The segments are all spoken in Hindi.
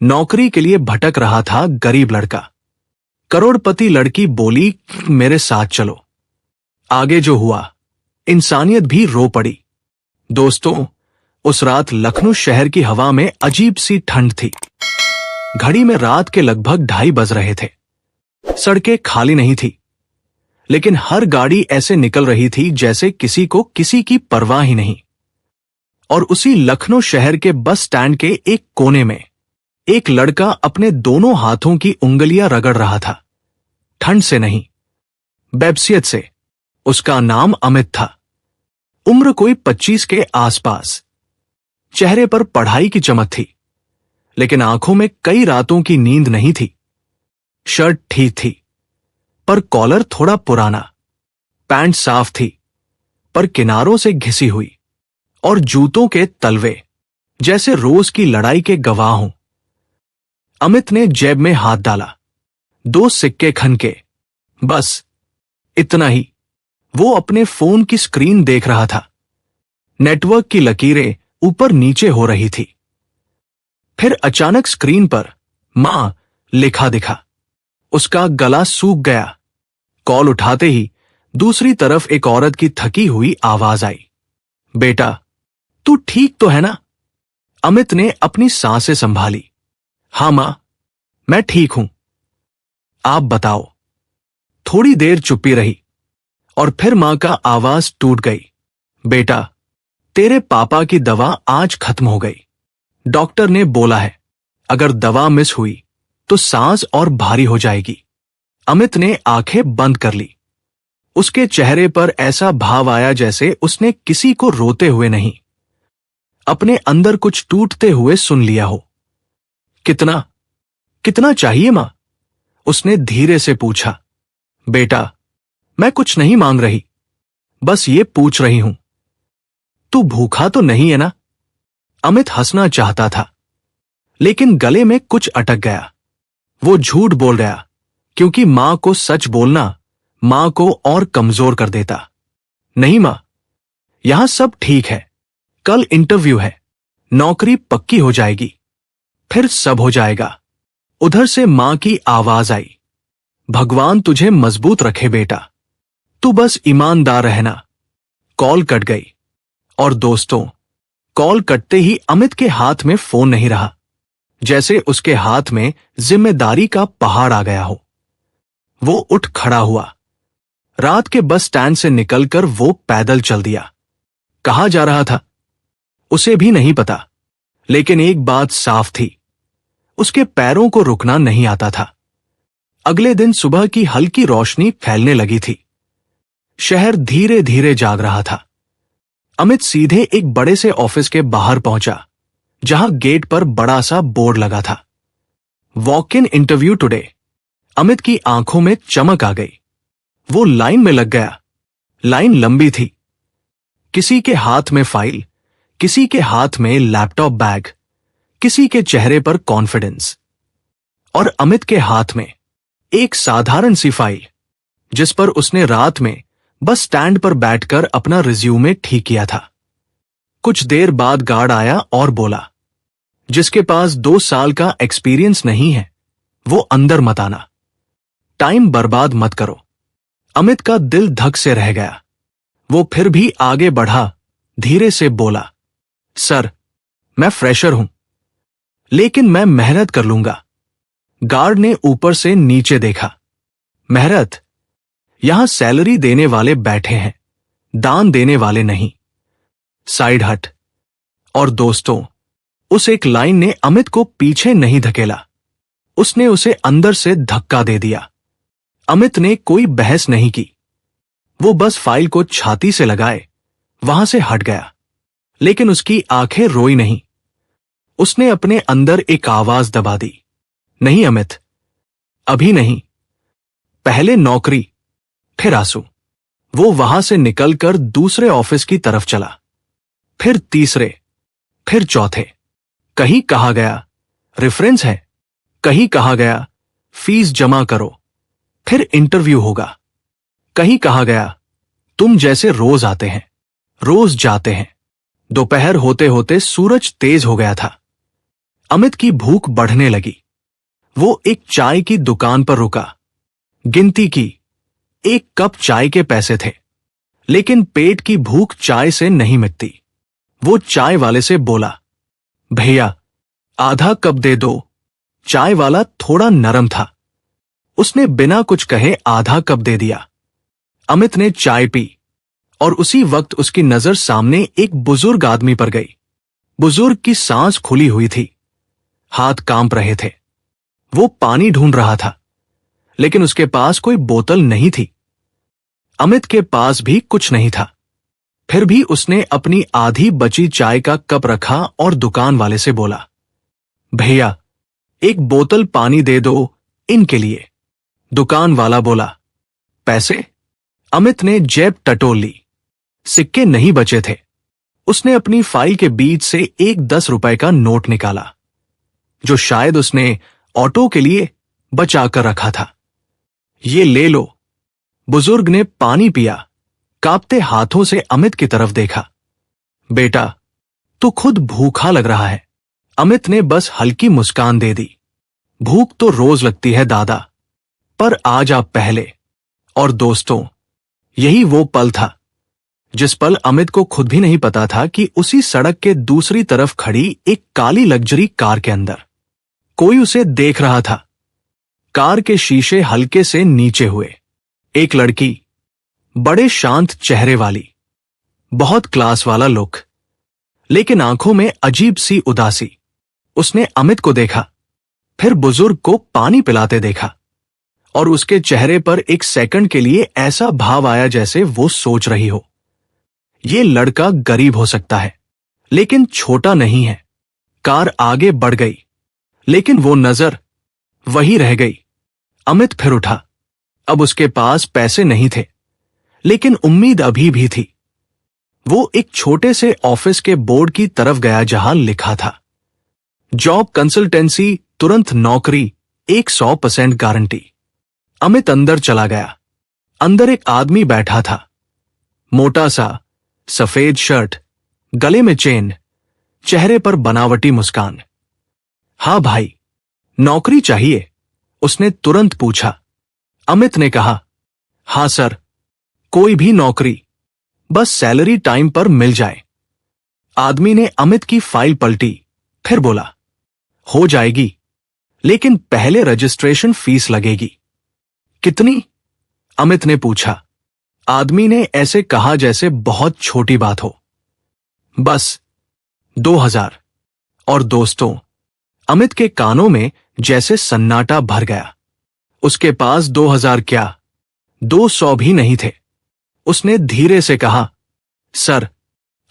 नौकरी के लिए भटक रहा था गरीब लड़का। करोड़पति लड़की बोली, मेरे साथ चलो। आगे जो हुआ, इंसानियत भी रो पड़ी। दोस्तों, उस रात लखनऊ शहर की हवा में अजीब सी ठंड थी। घड़ी में रात के लगभग 2:30 बज रहे थे। सड़कें खाली नहीं थी, लेकिन हर गाड़ी ऐसे निकल रही थी जैसे किसी को किसी की परवाह ही नहीं। और उसी लखनऊ शहर के बस स्टैंड के एक कोने में एक लड़का अपने दोनों हाथों की उंगलियां रगड़ रहा था। ठंड से नहीं, बेबसियत से। उसका नाम अमित था। उम्र कोई 25 के आसपास। चेहरे पर पढ़ाई की चमक थी, लेकिन आंखों में कई रातों की नींद नहीं थी। शर्ट ठीक थी, पर कॉलर थोड़ा पुराना। पैंट साफ थी, पर किनारों से घिसी हुई। और जूतों के तलवे जैसे रोज की लड़ाई के गवाह हों। अमित ने जेब में हाथ डाला। 2 सिक्के खनके, बस इतना ही। वो अपने फोन की स्क्रीन देख रहा था। नेटवर्क की लकीरें ऊपर नीचे हो रही थी। फिर अचानक स्क्रीन पर मां लिखा दिखा। उसका गला सूख गया। कॉल उठाते ही दूसरी तरफ एक औरत की थकी हुई आवाज आई, बेटा, तू ठीक तो है ना? अमित ने अपनी सांसें संभाली। हाँ मां, मैं ठीक हूं। आप बताओ। थोड़ी देर चुप्पी रही और फिर मां का आवाज टूट गई, बेटा, तेरे पापा की दवा आज खत्म हो गई। डॉक्टर ने बोला है, अगर दवा मिस हुई तो सांस और भारी हो जाएगी। अमित ने आंखें बंद कर ली। उसके चेहरे पर ऐसा भाव आया जैसे उसने किसी को रोते हुए नहीं, अपने अंदर कुछ टूटते हुए सुन लिया हो। कितना कितना चाहिए मां? उसने धीरे से पूछा। बेटा, मैं कुछ नहीं मांग रही, बस ये पूछ रही हूं, तू भूखा तो नहीं है ना? अमित हंसना चाहता था, लेकिन गले में कुछ अटक गया। वो झूठ बोल गया, क्योंकि मां को सच बोलना मां को और कमजोर कर देता। नहीं मां, यहां सब ठीक है। कल इंटरव्यू है, नौकरी पक्की हो जाएगी, फिर सब हो जाएगा। उधर से मां की आवाज आई, भगवान तुझे मजबूत रखे बेटा, तू बस ईमानदार रहना। कॉल कट गई। और दोस्तों, कॉल कटते ही अमित के हाथ में फोन नहीं रहा, जैसे उसके हाथ में जिम्मेदारी का पहाड़ आ गया हो। वो उठ खड़ा हुआ। रात के बस स्टैंड से निकलकर वो पैदल चल दिया। कहाँ जा रहा था उसे भी नहीं पता, लेकिन एक बात साफ थी, उसके पैरों को रुकना नहीं आता था। अगले दिन सुबह की हल्की रोशनी फैलने लगी थी। शहर धीरे धीरे जाग रहा था। अमित सीधे एक बड़े से ऑफिस के बाहर पहुंचा, जहां गेट पर बड़ा सा बोर्ड लगा था, walk in interview today. Amit की आंखों में चमक आ गई। वो लाइन में लग गया। लाइन लंबी थी। किसी के हाथ में फाइल, किसी के हाथ में लैपटॉप बैग, किसी के चेहरे पर कॉन्फिडेंस, और अमित के हाथ में एक साधारण सी फाइल, जिस पर उसने रात में बस स्टैंड पर बैठकर अपना रिज्यूमे ठीक किया था। कुछ देर बाद गार्ड आया और बोला, जिसके पास 2 साल का एक्सपीरियंस नहीं है, वो अंदर मत आना। टाइम बर्बाद मत करो। अमित का दिल धक से रह गया। वो फिर भी आगे बढ़ा, धीरे से बोला, सर, मैं फ्रेशर हूं, लेकिन मैं मेहनत कर लूंगा। गार्ड ने ऊपर से नीचे देखा। मेहनत? यहां सैलरी देने वाले बैठे हैं, दान देने वाले नहीं। साइड हट। और दोस्तों, उस एक लाइन ने अमित को पीछे नहीं धकेला, उसने उसे अंदर से धक्का दे दिया। अमित ने कोई बहस नहीं की। वो बस फाइल को छाती से लगाए वहां से हट गया, लेकिन उसकी आंखें रोई नहीं। उसने अपने अंदर एक आवाज दबा दी, नहीं अमित, अभी नहीं। पहले नौकरी, फिर आंसू। वो वहां से निकलकर दूसरे ऑफिस की तरफ चला, फिर तीसरे, फिर चौथे। कहीं कहा गया रेफरेंस है, कहीं कहा गया फीस जमा करो, फिर इंटरव्यू होगा। कहीं कहा गया तुम जैसे रोज आते हैं, रोज जाते हैं। दोपहर होते होते सूरज तेज हो गया था। अमित की भूख बढ़ने लगी। वो एक चाय की दुकान पर रुका। गिनती की। एक कप चाय के पैसे थे, लेकिन पेट की भूख चाय से नहीं मिटती। वो चाय वाले से बोला, भैया आधा कप दे दो। चाय वाला थोड़ा नरम था। उसने बिना कुछ कहे आधा कप दे दिया। अमित ने चाय पी और उसी वक्त उसकी नजर सामने एक बुजुर्ग आदमी पर गई। बुजुर्ग की सांस खुली हुई थी, हाथ कांप रहे थे। वो पानी ढूंढ रहा था, लेकिन उसके पास कोई बोतल नहीं थी। अमित के पास भी कुछ नहीं था। फिर भी उसने अपनी आधी बची चाय का कप रखा और दुकान वाले से बोला, भैया एक बोतल पानी दे दो इनके लिए। दुकान वाला बोला, पैसे? अमित ने जेब टटोल ली। सिक्के नहीं बचे थे। उसने अपनी फाइल के बीच से एक 10 रुपए का नोट निकाला, जो शायद उसने ऑटो के लिए बचाकर रखा था। ये ले लो। बुजुर्ग ने पानी पिया, कांपते हाथों से अमित की तरफ देखा। बेटा, तू खुद भूखा लग रहा है। अमित ने बस हल्की मुस्कान दे दी। भूख तो रोज लगती है दादा, पर आज आप पहले। और दोस्तों, यही वो पल था जिस पल अमित को खुद भी नहीं पता था कि उसी सड़क के दूसरी तरफ खड़ी एक काली लग्जरी कार के अंदर कोई उसे देख रहा था। कार के शीशे हल्के से नीचे हुए। एक लड़की, बड़े शांत चेहरे वाली, बहुत क्लास वाला लुक, लेकिन आंखों में अजीब सी उदासी। उसने अमित को देखा, फिर बुजुर्ग को पानी पिलाते देखा, और उसके चेहरे पर एक सेकंड के लिए ऐसा भाव आया जैसे वो सोच रही हो, ये लड़का गरीब हो सकता है, लेकिन छोटा नहीं है। कार आगे बढ़ गई, लेकिन वो नजर वही रह गई। अमित फिर उठा। अब उसके पास पैसे नहीं थे, लेकिन उम्मीद अभी भी थी। वो एक छोटे से ऑफिस के बोर्ड की तरफ गया जहां लिखा था, जॉब कंसल्टेंसी, तुरंत नौकरी, 100% गारंटी। अमित अंदर चला गया। अंदर एक आदमी बैठा था, मोटा सा, सफेद शर्ट, गले में चेन, चेहरे पर बनावटी मुस्कान। हाँ भाई, नौकरी चाहिए? उसने तुरंत पूछा। अमित ने कहा, हाँ सर, कोई भी नौकरी, बस सैलरी टाइम पर मिल जाए। आदमी ने अमित की फाइल पलटी, फिर बोला, हो जाएगी, लेकिन पहले रजिस्ट्रेशन फीस लगेगी। कितनी? अमित ने पूछा। आदमी ने ऐसे कहा जैसे बहुत छोटी बात हो। बस 2000। और दोस्तों, अमित के कानों में जैसे सन्नाटा भर गया। उसके पास 2000 क्या, 200 भी नहीं थे। उसने धीरे से कहा, सर,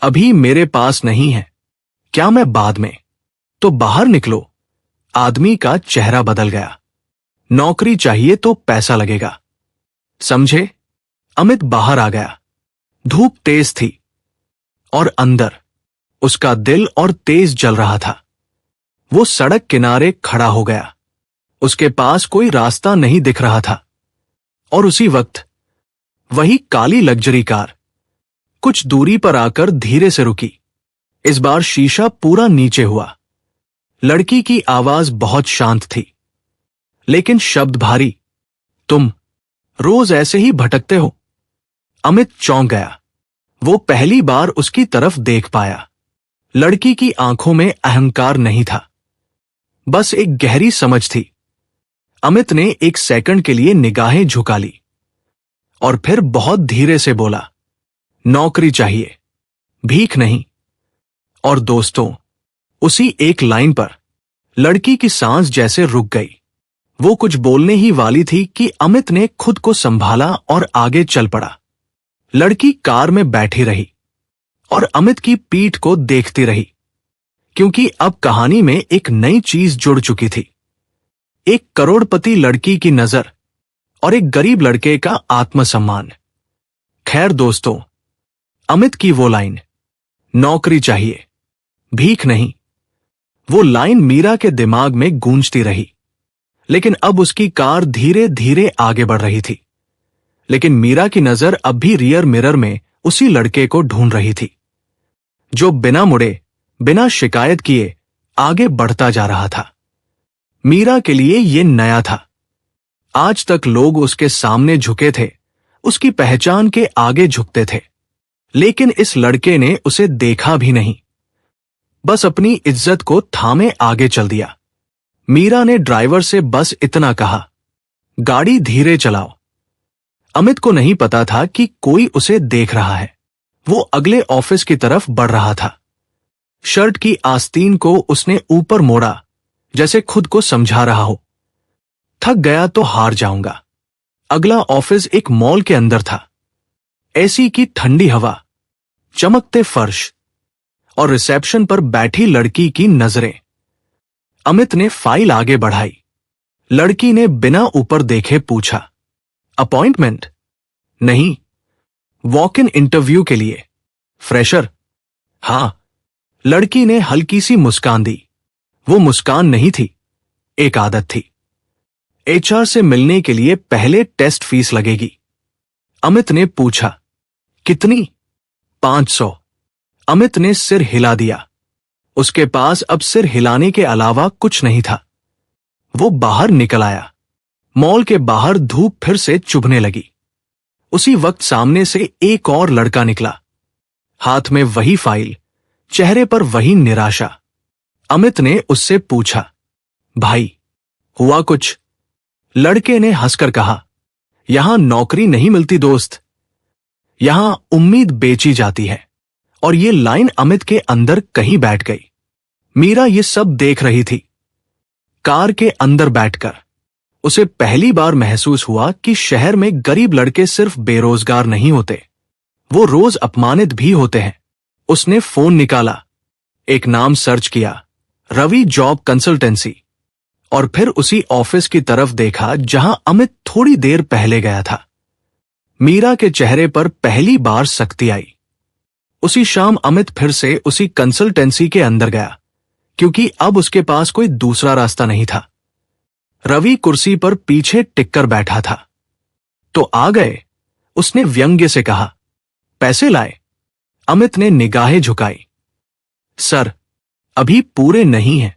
अभी मेरे पास नहीं है, क्या मैं बाद में? तो बाहर निकलो। आदमी का चेहरा बदल गया। नौकरी चाहिए तो पैसा लगेगा, समझे? अमित बाहर आ गया। धूप तेज थी और अंदर उसका दिल और तेज जल रहा था। वो सड़क किनारे खड़ा हो गया। उसके पास कोई रास्ता नहीं दिख रहा था, और उसी वक्त वही काली लग्जरी कार कुछ दूरी पर आकर धीरे से रुकी। इस बार शीशा पूरा नीचे हुआ। लड़की की आवाज बहुत शांत थी, लेकिन शब्द भारी। तुम रोज ऐसे ही भटकते हो? अमित चौंक गया। वो पहली बार उसकी तरफ देख पाया। लड़की की आंखों में अहंकार नहीं था, बस एक गहरी समझ थी। अमित ने एक सेकंड के लिए निगाहें झुका ली और फिर बहुत धीरे से बोला, नौकरी चाहिए, भीख नहीं। और दोस्तों, उसी एक लाइन पर लड़की की सांस जैसे रुक गई। वो कुछ बोलने ही वाली थी कि अमित ने खुद को संभाला और आगे चल पड़ा। लड़की कार में बैठी रही और अमित की पीठ को देखती रही, क्योंकि अब कहानी में एक नई चीज जुड़ चुकी थी। एक करोड़पति लड़की की नजर और एक गरीब लड़के का आत्मसम्मान। खैर दोस्तों, अमित की वो लाइन, नौकरी चाहिए, भीख नहीं, वो लाइन मीरा के दिमाग में गूंजती रही। लेकिन अब उसकी कार धीरे धीरे आगे बढ़ रही थी, लेकिन मीरा की नजर अब भी रियर मिरर में उसी लड़के को ढूंढ रही थी, जो बिना मुड़े, बिना शिकायत किए आगे बढ़ता जा रहा था। मीरा के लिए ये नया था। आज तक लोग उसके सामने झुके थे, उसकी पहचान के आगे झुकते थे, लेकिन इस लड़के ने उसे देखा भी नहीं, बस अपनी इज्जत को थामे आगे चल दिया। मीरा ने ड्राइवर से बस इतना कहा, गाड़ी धीरे चलाओ। अमित को नहीं पता था कि कोई उसे देख रहा है। वो अगले ऑफिस की तरफ बढ़ रहा था। शर्ट की आस्तीन को उसने ऊपर मोड़ा, जैसे खुद को समझा रहा हो, थक गया तो हार जाऊंगा। अगला ऑफिस एक मॉल के अंदर था। एसी की ठंडी हवा, चमकते फर्श और रिसेप्शन पर बैठी लड़की की नजरें। अमित ने फाइल आगे बढ़ाई। लड़की ने बिना ऊपर देखे पूछा, अपॉइंटमेंट? नहीं, वॉक इन इंटरव्यू के लिए। फ्रेशर? हां। लड़की ने हल्की सी मुस्कान दी। वो मुस्कान नहीं थी, एक आदत थी। एचआर से मिलने के लिए पहले टेस्ट फीस लगेगी। अमित ने पूछा, कितनी? 500। अमित ने सिर हिला दिया। उसके पास अब सिर हिलाने के अलावा कुछ नहीं था। वो बाहर निकल आया। मॉल के बाहर धूप फिर से चुभने लगी। उसी वक्त सामने से एक और लड़का निकला, हाथ में वही फाइल, चेहरे पर वही निराशा। अमित ने उससे पूछा, भाई, हुआ कुछ? लड़के ने हंसकर कहा, यहां नौकरी नहीं मिलती दोस्त, यहां उम्मीद बेची जाती है। और ये लाइन अमित के अंदर कहीं बैठ गई। मीरा ये सब देख रही थी। कार के अंदर बैठकर उसे पहली बार महसूस हुआ कि शहर में गरीब लड़के सिर्फ बेरोजगार नहीं होते, वो रोज अपमानित भी होते हैं। उसने फोन निकाला, एक नाम सर्च किया, रवि जॉब कंसल्टेंसी, और फिर उसी ऑफिस की तरफ देखा जहां अमित थोड़ी देर पहले गया था। मीरा के चेहरे पर पहली बार सख्ती आई। उसी शाम अमित फिर से उसी कंसल्टेंसी के अंदर गया, क्योंकि अब उसके पास कोई दूसरा रास्ता नहीं था। रवि कुर्सी पर पीछे टिककर बैठा था। तो आ गए? उसने व्यंग्य से कहा। पैसे लाए? अमित ने निगाहें झुकाई। सर, अभी पूरे नहीं हैं,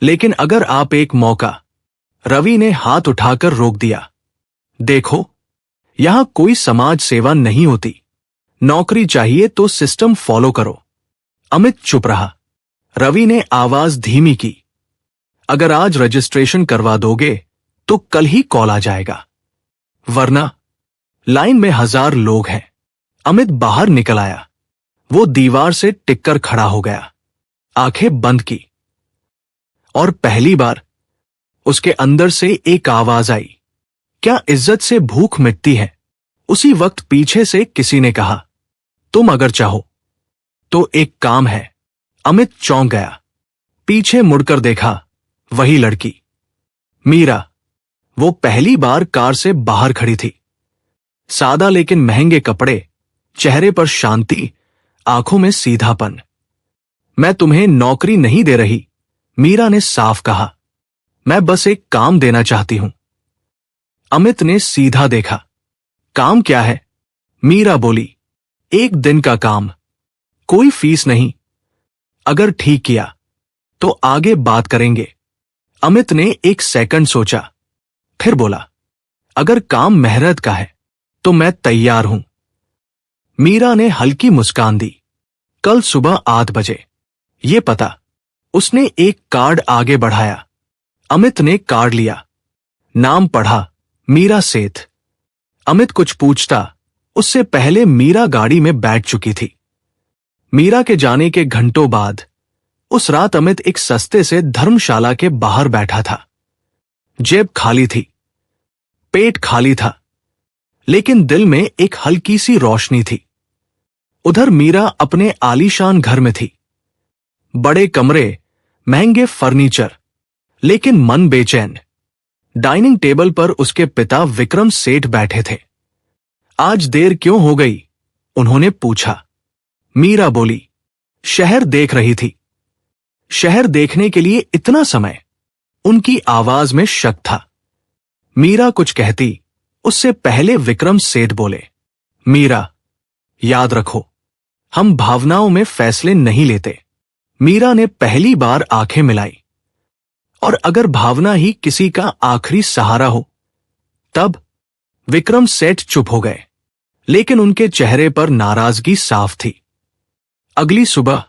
लेकिन अगर आप एक मौका। रवि ने हाथ उठाकर रोक दिया। देखो, यहां कोई समाज सेवा नहीं होती। नौकरी चाहिए तो सिस्टम फॉलो करो। अमित चुप रहा। रवि ने आवाज धीमी की, अगर आज रजिस्ट्रेशन करवा दोगे तो कल ही कॉल आ जाएगा, वरना लाइन में 1000 लोग हैं। अमित बाहर निकल आया। वो दीवार से टिककर खड़ा हो गया, आंखें बंद की, और पहली बार उसके अंदर से एक आवाज आई, क्या इज्जत से भूख मिटती है? उसी वक्त पीछे से किसी ने कहा, तुम अगर चाहो तो एक काम है। अमित चौंक गया। पीछे मुड़कर देखा, वही लड़की, मीरा। वो पहली बार कार से बाहर खड़ी थी। सादा लेकिन महंगे कपड़े, चेहरे पर शांति, आंखों में सीधापन। मैं तुम्हें नौकरी नहीं दे रही, मीरा ने साफ कहा, मैं बस एक काम देना चाहती हूं। अमित ने सीधा देखा। काम क्या है? मीरा बोली, एक दिन का काम, कोई फीस नहीं। अगर ठीक किया तो आगे बात करेंगे। अमित ने एक सेकंड सोचा, फिर बोला, अगर काम मेहनत का है तो मैं तैयार हूं। मीरा ने हल्की मुस्कान दी। कल सुबह 8 बजे। ये पता। उसने एक कार्ड आगे बढ़ाया। अमित ने कार्ड लिया। नाम पढ़ा, मीरा सेठ। अमित कुछ पूछता उससे पहले मीरा गाड़ी में बैठ चुकी थी। मीरा के जाने के घंटों बाद उस रात अमित एक सस्ते से धर्मशाला के बाहर बैठा था। जेब खाली थी, पेट खाली था, लेकिन दिल में एक हल्की सी रोशनी थी। उधर मीरा अपने आलीशान घर में थी। बड़े कमरे, महंगे फर्नीचर, लेकिन मन बेचैन। डाइनिंग टेबल पर उसके पिता विक्रम सेठ बैठे थे। आज देर क्यों हो गई? उन्होंने पूछा। मीरा बोली, शहर देख रही थी। शहर देखने के लिए इतना समय? उनकी आवाज में शक था। मीरा कुछ कहती, उससे पहले विक्रम सेठ बोले, मीरा, याद रखो, हम भावनाओं में फैसले नहीं लेते। मीरा ने पहली बार आंखें मिलाई। और अगर भावना ही किसी का आखिरी सहारा हो, तब विक्रम सेठ चुप हो गए, लेकिन उनके चेहरे पर नाराजगी साफ थी। अगली सुबह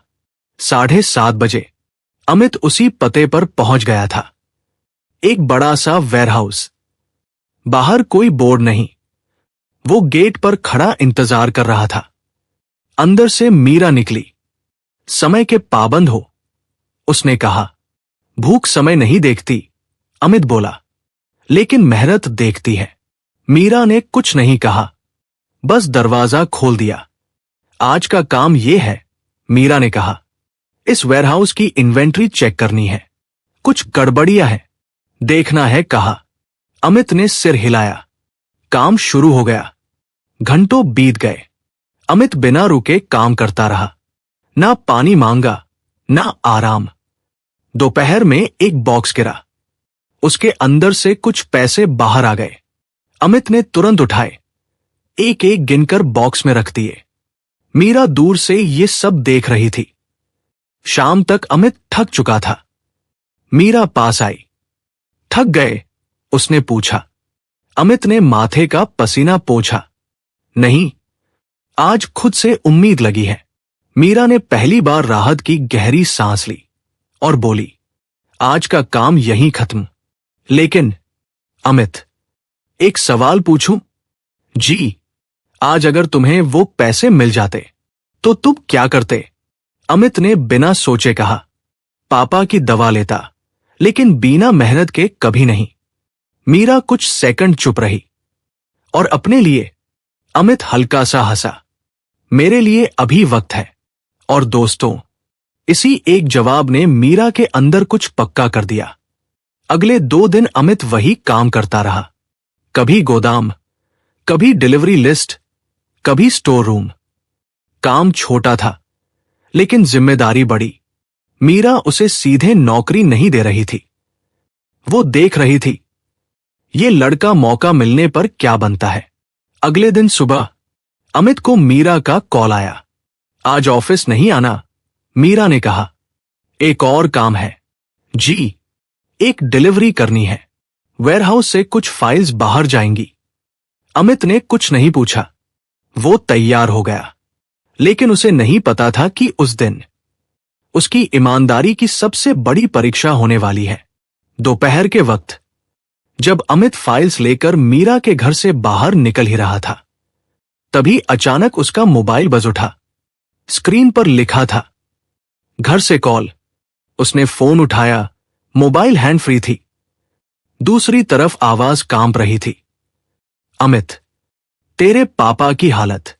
7:30 बजे अमित उसी पते पर पहुंच गया था। एक बड़ा सा वेयरहाउस, बाहर कोई बोर्ड नहीं। वो गेट पर खड़ा इंतजार कर रहा था। अंदर से मीरा निकली। समय के पाबंद हो, उसने कहा। भूख समय नहीं देखती, अमित बोला, लेकिन मेहनत देखती है। मीरा ने कुछ नहीं कहा, बस दरवाजा खोल दिया। आज का काम यह है, मीरा ने कहा। इस वेयरहाउस की इन्वेंट्री चेक करनी है, कुछ गड़बड़ियां है, देखना है, कहा। अमित ने सिर हिलाया। काम शुरू हो गया। घंटों बीत गए। अमित बिना रुके काम करता रहा। ना पानी मांगा, ना आराम। दोपहर में एक बॉक्स गिरा। उसके अंदर से कुछ पैसे बाहर आ गए। अमित ने तुरंत उठाए, एक एक गिनकर बॉक्स में रख दिए। मीरा दूर से ये सब देख रही थी। शाम तक अमित थक चुका था। मीरा पास आई। थक गए? उसने पूछा। अमित ने माथे का पसीना पोंछा। नहीं, आज खुद से उम्मीद लगी है। मीरा ने पहली बार राहत की गहरी सांस ली और बोली, आज का काम यहीं खत्म। लेकिन अमित, एक सवाल पूछूं? जी। आज अगर तुम्हें वो पैसे मिल जाते तो तुम क्या करते? अमित ने बिना सोचे कहा, पापा की दवा लेता, लेकिन बिना मेहनत के कभी नहीं। मीरा कुछ सेकंड चुप रही और अपने लिए अमित हल्का सा हंसा। मेरे लिए अभी वक्त है। और दोस्तों, इसी एक जवाब ने मीरा के अंदर कुछ पक्का कर दिया। अगले 2 दिन अमित वही काम करता रहा। कभी गोदाम, कभी डिलीवरी लिस्ट, कभी स्टोर रूम। काम छोटा था, लेकिन जिम्मेदारी बड़ी। मीरा उसे सीधे नौकरी नहीं दे रही थी। वो देख रही थी, ये लड़का मौका मिलने पर क्या बनता है। अगले दिन सुबह अमित को मीरा का कॉल आया। आज ऑफिस नहीं आना, मीरा ने कहा। एक और काम है। जी, एक डिलीवरी करनी है। वेयरहाउस से कुछ फाइल्स बाहर जाएंगी। अमित ने कुछ नहीं पूछा। वो तैयार हो गया, लेकिन उसे नहीं पता था कि उस दिन उसकी ईमानदारी की सबसे बड़ी परीक्षा होने वाली है। दोपहर के वक्त जब अमित फाइल्स लेकर मीरा के घर से बाहर निकल ही रहा था, तभी अचानक उसका मोबाइल बज उठा। स्क्रीन पर लिखा था, घर से कॉल। उसने फोन उठाया। मोबाइल हैंड फ्री थी। दूसरी तरफ आवाज कांप रही थी, अमित, तेरे पापा की हालत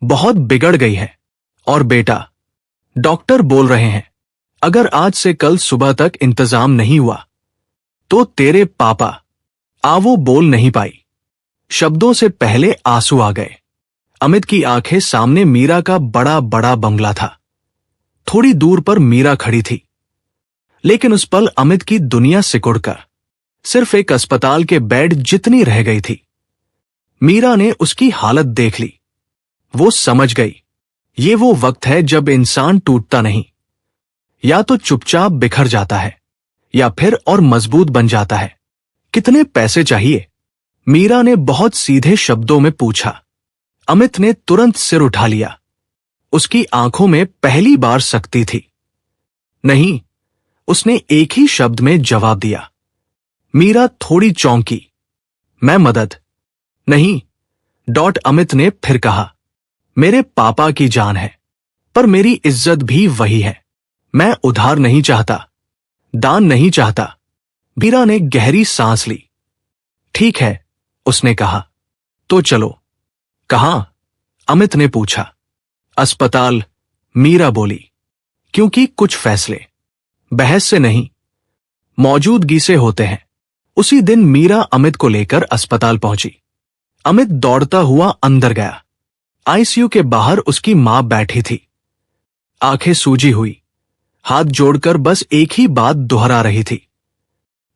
बहुत बिगड़ गई है और बेटा, डॉक्टर बोल रहे हैं अगर आज से कल सुबह तक इंतजाम नहीं हुआ तो तेरे पापा। वो बोल नहीं पाई। शब्दों से पहले आंसू आ गए। अमित की आंखें सामने मीरा का बड़ा बड़ा बंगला था। थोड़ी दूर पर मीरा खड़ी थी, लेकिन उस पल अमित की दुनिया सिकुड़कर सिर्फ एक अस्पताल के बेड जितनी रह गई थी। मीरा ने उसकी हालत देख ली। वो समझ गई, ये वो वक्त है जब इंसान टूटता नहीं, या तो चुपचाप बिखर जाता है या फिर और मजबूत बन जाता है। कितने पैसे चाहिए? मीरा ने बहुत सीधे शब्दों में पूछा। अमित ने तुरंत सिर उठा लिया। उसकी आंखों में पहली बार सख्ती थी। नहीं, उसने एक ही शब्द में जवाब दिया। मीरा थोड़ी चौंकी। मैं मदद नहीं। अमित ने फिर कहा, मेरे पापा की जान है, पर मेरी इज्जत भी वही है। मैं उधार नहीं चाहता, दान नहीं चाहता। मीरा ने गहरी सांस ली। ठीक है, उसने कहा, तो चलो। कहां? अमित ने पूछा। अस्पताल, मीरा बोली, क्योंकि कुछ फैसले बहस से नहीं, मौजूदगी से होते हैं। उसी दिन मीरा अमित को लेकर अस्पताल पहुंची। अमित दौड़ता हुआ अंदर गया। आईसीयू के बाहर उसकी मां बैठी थी, आंखें सूजी हुई, हाथ जोड़कर बस एक ही बात दोहरा रही थी,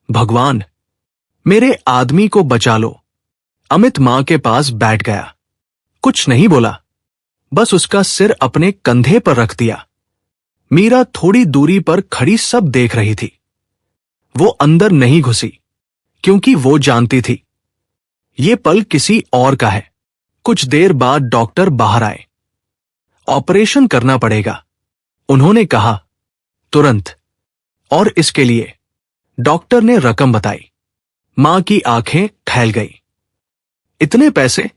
भगवान, मेरे आदमी को बचा लो। अमित मां के पास बैठ गया। कुछ नहीं बोला, बस उसका सिर अपने कंधे पर रख दिया। मीरा थोड़ी दूरी पर खड़ी सब देख रही थी। वो अंदर नहीं घुसी क्योंकि वो जानती थी ये पल किसी और का है। कुछ देर बाद डॉक्टर बाहर आए। ऑपरेशन करना पड़ेगा, उन्होंने कहा, तुरंत। और इसके लिए डॉक्टर ने रकम बताई। मां की आंखें फैल गई। इतने पैसे?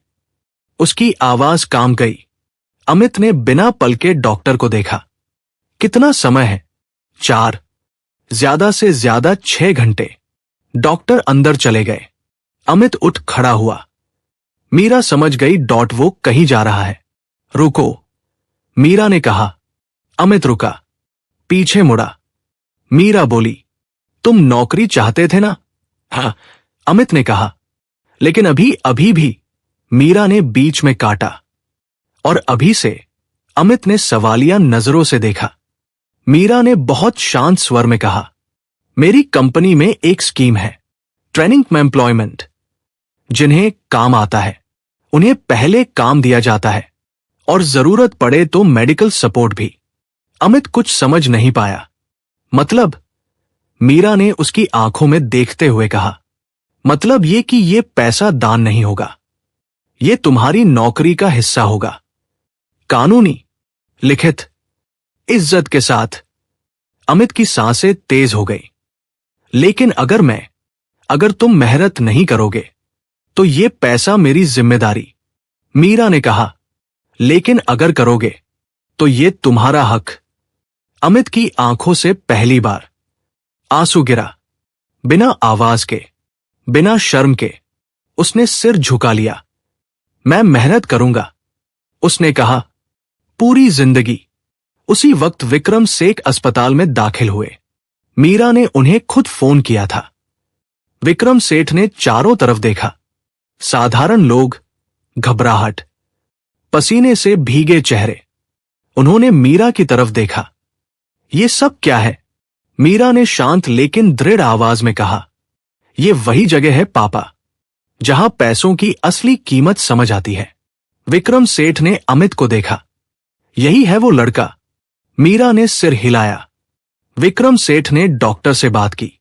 उसकी आवाज काम गई। अमित ने बिना पलके डॉक्टर को देखा। कितना समय है? 4, ज्यादा से ज्यादा 6 घंटे। डॉक्टर अंदर चले गए। अमित उठ खड़ा हुआ। मीरा समझ गई वो कहीं जा रहा है। रुको, मीरा ने कहा। अमित रुका, पीछे मुड़ा। मीरा बोली, तुम नौकरी चाहते थे ना? हाँ, अमित ने कहा। लेकिन अभी भी, मीरा ने बीच में काटा। और अभी से? अमित ने सवालिया नजरों से देखा। मीरा ने बहुत शांत स्वर में कहा, मेरी कंपनी में एक स्कीम है, ट्रेनिंग एम्प्लॉयमेंट। जिन्हें काम आता है उन्हें पहले काम दिया जाता है, और जरूरत पड़े तो मेडिकल सपोर्ट भी। अमित कुछ समझ नहीं पाया। मतलब? मीरा ने उसकी आंखों में देखते हुए कहा, मतलब ये कि ये पैसा दान नहीं होगा, ये तुम्हारी नौकरी का हिस्सा होगा। कानूनी, लिखित, इज्जत के साथ। अमित की सांसें तेज हो गई। लेकिन अगर तुम मेहनत नहीं करोगे तो ये पैसा मेरी जिम्मेदारी। मीरा ने कहा, लेकिन अगर करोगे तो ये तुम्हारा हक। अमित की आंखों से पहली बार आंसू गिरा। बिना आवाज के, बिना शर्म के उसने सिर झुका लिया। मैं मेहनत करूंगा, उसने कहा, पूरी जिंदगी। उसी वक्त विक्रम सेठ अस्पताल में दाखिल हुए। मीरा ने उन्हें खुद फोन किया था। विक्रम सेठ ने चारों तरफ देखा। साधारण लोग, घबराहट, पसीने से भीगे चेहरे। उन्होंने मीरा की तरफ देखा। ये सब क्या है? मीरा ने शांत लेकिन दृढ़ आवाज में कहा, ये वही जगह है पापा जहां पैसों की असली कीमत समझ आती है। विक्रम सेठ ने अमित को देखा। यही है वो लड़का? मीरा ने सिर हिलाया। विक्रम सेठ ने डॉक्टर से बात की।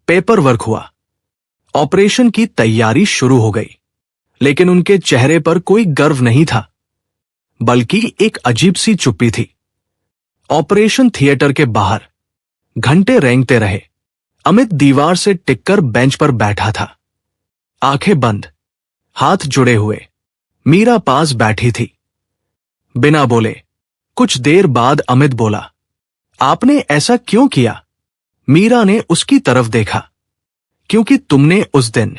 पेपर वर्क हुआ। ऑपरेशन की तैयारी शुरू हो गई। लेकिन उनके चेहरे पर कोई गर्व नहीं था, बल्कि एक अजीब सी चुप्पी थी। ऑपरेशन थिएटर के बाहर घंटे रेंगते रहे। अमित दीवार से टिककर बेंच पर बैठा था, आंखें बंद, हाथ जुड़े हुए। मीरा पास बैठी थी। बिना बोले कुछ देर बाद अमित बोला, आपने ऐसा क्यों किया? मीरा ने उसकी तरफ देखा। क्योंकि तुमने उस दिन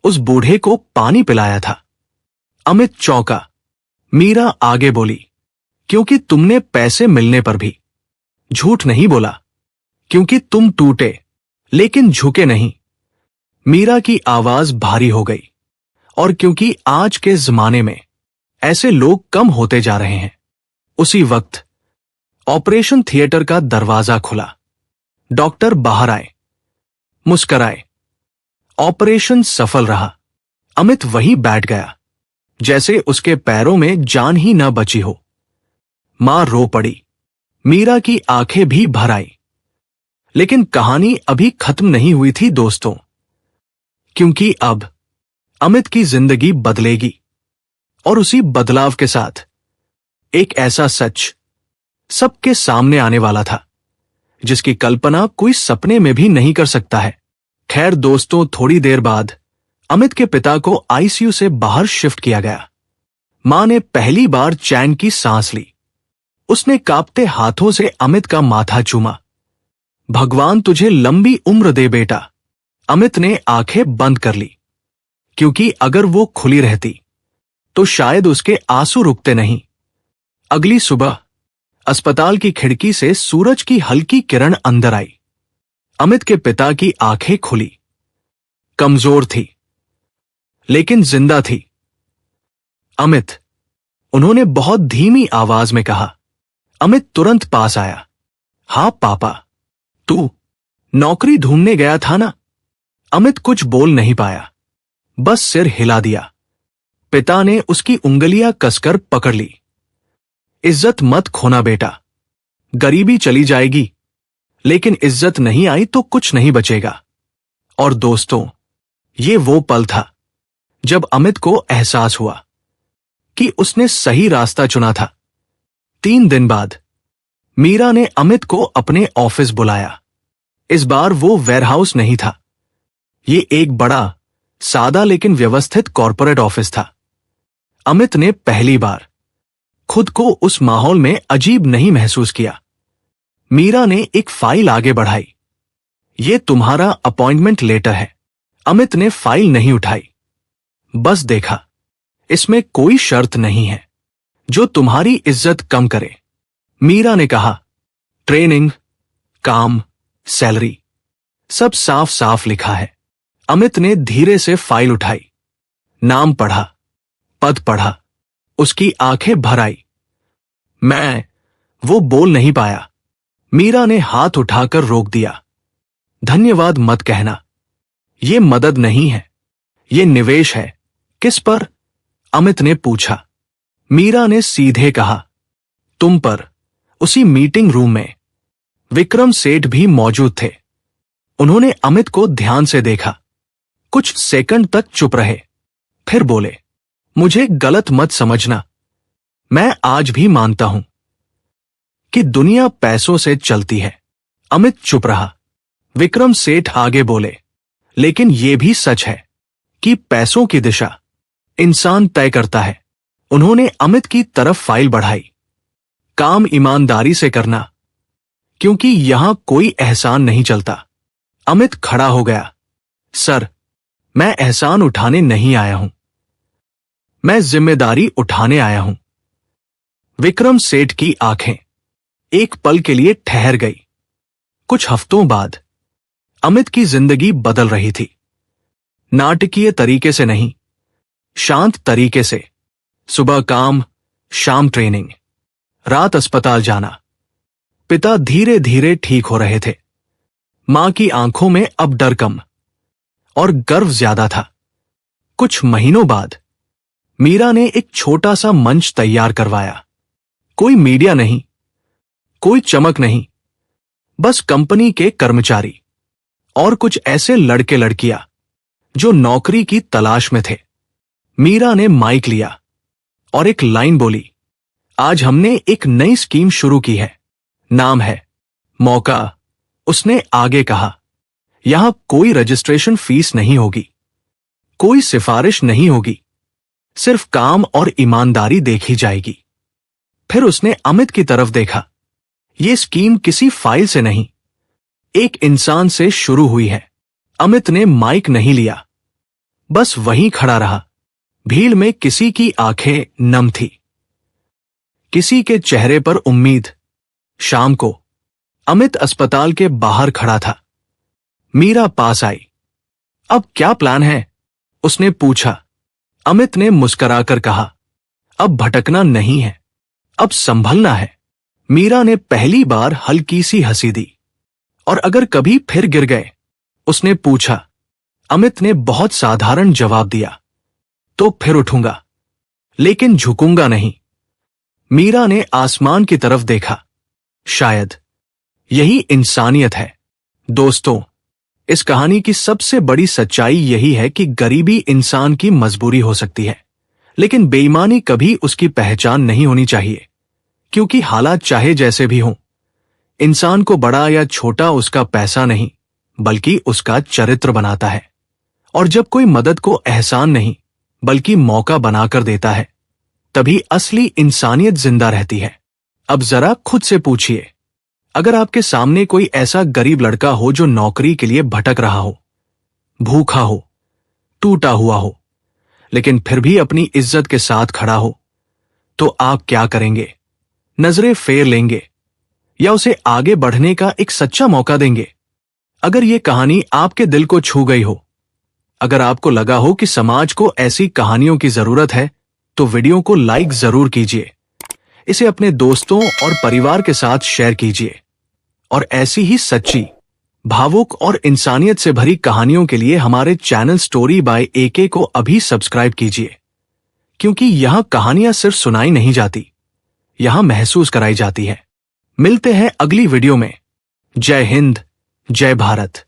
उस बूढ़े को पानी पिलाया था। अमित चौंका। मीरा आगे बोली, क्योंकि तुमने पैसे मिलने पर भी झूठ नहीं बोला। क्योंकि तुम टूटे लेकिन झुके नहीं। मीरा की आवाज भारी हो गई। और क्योंकि आज के जमाने में ऐसे लोग कम होते जा रहे हैं। उसी वक्त ऑपरेशन थिएटर का दरवाजा खुला। डॉक्टर बाहर आए, मुस्कराए। ऑपरेशन सफल रहा। अमित वहीं बैठ गया जैसे उसके पैरों में जान ही न बची हो। मां रो पड़ी। मीरा की आंखें भी भर आई। लेकिन कहानी अभी खत्म नहीं हुई थी दोस्तों, क्योंकि अब अमित की जिंदगी बदलेगी। और उसी बदलाव के साथ एक ऐसा सच सबके सामने आने वाला था जिसकी कल्पना कोई सपने में भी नहीं कर सकता है। खैर दोस्तों, थोड़ी देर बाद अमित के पिता को आईसीयू से बाहर शिफ्ट किया गया। मां ने पहली बार चैन की सांस ली। उसने कांपते हाथों से अमित का माथा चूमा। भगवान तुझे लंबी उम्र दे बेटा। अमित ने आंखें बंद कर ली, क्योंकि अगर वो खुली रहती तो शायद उसके आंसू रुकते नहीं। अगली सुबह अस्पताल की खिड़की से सूरज की हल्की किरण अंदर आई। अमित के पिता की आंखें खुली। कमजोर थी लेकिन जिंदा थी। अमित, उन्होंने बहुत धीमी आवाज में कहा। अमित तुरंत पास आया। हाँ पापा, तू नौकरी ढूंढने गया था ना? अमित कुछ बोल नहीं पाया, बस सिर हिला दिया। पिता ने उसकी उंगलियां कसकर पकड़ ली। इज्जत मत खोना बेटा, गरीबी चली जाएगी, लेकिन इज्जत नहीं आई तो कुछ नहीं बचेगा। और दोस्तों, ये वो पल था जब अमित को एहसास हुआ कि उसने सही रास्ता चुना था। 3 दिन बाद मीरा ने अमित को अपने ऑफिस बुलाया। इस बार वो वेयरहाउस नहीं था। ये एक बड़ा, सादा लेकिन व्यवस्थित कॉर्पोरेट ऑफिस था। अमित ने पहली बार खुद को उस माहौल में अजीब नहीं महसूस किया। मीरा ने एक फाइल आगे बढ़ाई। ये तुम्हारा अपॉइंटमेंट लेटर है। अमित ने फाइल नहीं उठाई, बस देखा। इसमें कोई शर्त नहीं है जो तुम्हारी इज्जत कम करे। मीरा ने कहा, ट्रेनिंग, काम, सैलरी, सब साफ साफ लिखा है। अमित ने धीरे से फाइल उठाई, नाम पढ़ा, पद पढ़ा। उसकी आंखें भर आई। वो बोल नहीं पाया। मीरा ने हाथ उठाकर रोक दिया। धन्यवाद मत कहना, ये मदद नहीं है, ये निवेश है। किस पर? अमित ने पूछा। मीरा ने सीधे कहा, तुम पर। उसी मीटिंग रूम में विक्रम सेठ भी मौजूद थे। उन्होंने अमित को ध्यान से देखा, कुछ सेकंड तक चुप रहे, फिर बोले, मुझे गलत मत समझना, मैं आज भी मानता हूं कि दुनिया पैसों से चलती है। अमित चुप रहा। विक्रम सेठ आगे बोले, लेकिन यह भी सच है कि पैसों की दिशा इंसान तय करता है। उन्होंने अमित की तरफ फाइल बढ़ाई। काम ईमानदारी से करना, क्योंकि यहां कोई एहसान नहीं चलता। अमित खड़ा हो गया। सर, मैं एहसान उठाने नहीं आया हूं, मैं जिम्मेदारी उठाने आया हूं। विक्रम सेठ की आंखें एक पल के लिए ठहर गई। कुछ हफ्तों बाद अमित की जिंदगी बदल रही थी। नाटकीय तरीके से नहीं, शांत तरीके से। सुबह काम, शाम ट्रेनिंग, रात अस्पताल जाना। पिता धीरे धीरे ठीक हो रहे थे। मां की आंखों में अब डर कम और गर्व ज्यादा था। कुछ महीनों बाद मीरा ने एक छोटा सा मंच तैयार करवाया। कोई मीडिया नहीं, कोई चमक नहीं, बस कंपनी के कर्मचारी और कुछ ऐसे लड़के लड़कियां जो नौकरी की तलाश में थे। मीरा ने माइक लिया और एक लाइन बोली, आज हमने एक नई स्कीम शुरू की है, नाम है मौका। उसने आगे कहा, यहां कोई रजिस्ट्रेशन फीस नहीं होगी, कोई सिफारिश नहीं होगी, सिर्फ काम और ईमानदारी देखी जाएगी। फिर उसने अमित की तरफ देखा। यह स्कीम किसी फाइल से नहीं, एक इंसान से शुरू हुई है। अमित ने माइक नहीं लिया, बस वहीं खड़ा रहा। भीड़ में किसी की आंखें नम थी, किसी के चेहरे पर उम्मीद। शाम को अमित अस्पताल के बाहर खड़ा था। मीरा पास आई। अब क्या प्लान है? उसने पूछा। अमित ने मुस्कुराकर कहा, अब भटकना नहीं है, अब संभलना है। मीरा ने पहली बार हल्की सी हंसी दी। और अगर कभी फिर गिर गए? उसने पूछा। अमित ने बहुत साधारण जवाब दिया, तो फिर उठूंगा, लेकिन झुकूंगा नहीं। मीरा ने आसमान की तरफ देखा। शायद यही इंसानियत है। दोस्तों, इस कहानी की सबसे बड़ी सच्चाई यही है कि गरीबी इंसान की मजबूरी हो सकती है, लेकिन बेईमानी कभी उसकी पहचान नहीं होनी चाहिए, क्योंकि हालात चाहे जैसे भी हों, इंसान को बड़ा या छोटा उसका पैसा नहीं, बल्कि उसका चरित्र बनाता है। और जब कोई मदद को एहसान नहीं, बल्कि मौका बनाकर देता है, तभी असली इंसानियत जिंदा रहती है। अब जरा खुद से पूछिए, अगर आपके सामने कोई ऐसा गरीब लड़का हो जो नौकरी के लिए भटक रहा हो, भूखा हो, टूटा हुआ हो, लेकिन फिर भी अपनी इज्जत के साथ खड़ा हो, तो आप क्या करेंगे? नजरें फेर लेंगे या उसे आगे बढ़ने का एक सच्चा मौका देंगे? अगर ये कहानी आपके दिल को छू गई हो, अगर आपको लगा हो कि समाज को ऐसी कहानियों की जरूरत है, तो वीडियो को लाइक जरूर कीजिए, इसे अपने दोस्तों और परिवार के साथ शेयर कीजिए और ऐसी ही सच्ची, भावुक और इंसानियत से भरी कहानियों के लिए हमारे चैनल स्टोरी बाय एके को अभी सब्सक्राइब कीजिए, क्योंकि यहां कहानियां सिर्फ सुनाई नहीं जाती, यहां महसूस कराई जाती है। मिलते हैं अगली वीडियो में। जय हिंद, जय भारत।